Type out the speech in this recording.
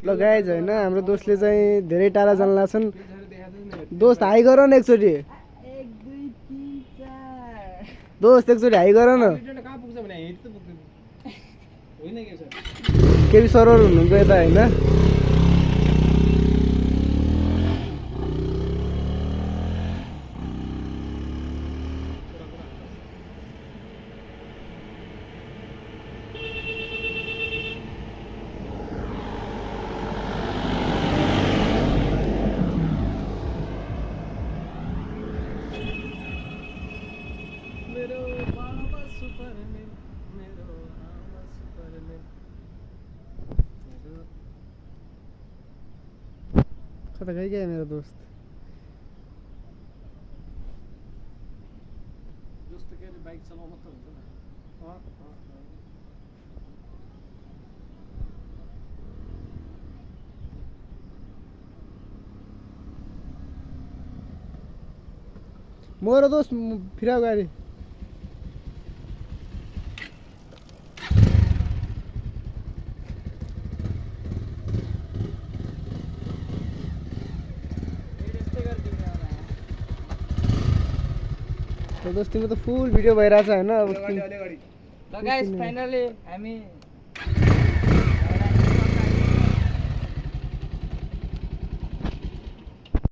ल गाइज होइन हाम्रो दोस्तले चाहिँ धेरै टाढा जान लाग्छन्। दोस्त हाई गर न एकचोटि, दोस्त एकचोटि हाई गर न। केही सरर हुनुहुन्छ यता होइन। कता गया मेरो दोस्त? बाइक चलाउनु मात्र हुन्छ नि। मेरो दोस्त फिराउ गाडी। दोस्तीमा त फुल भिडियो भइरहेछ होइन। अब गाइस फाइनली हामी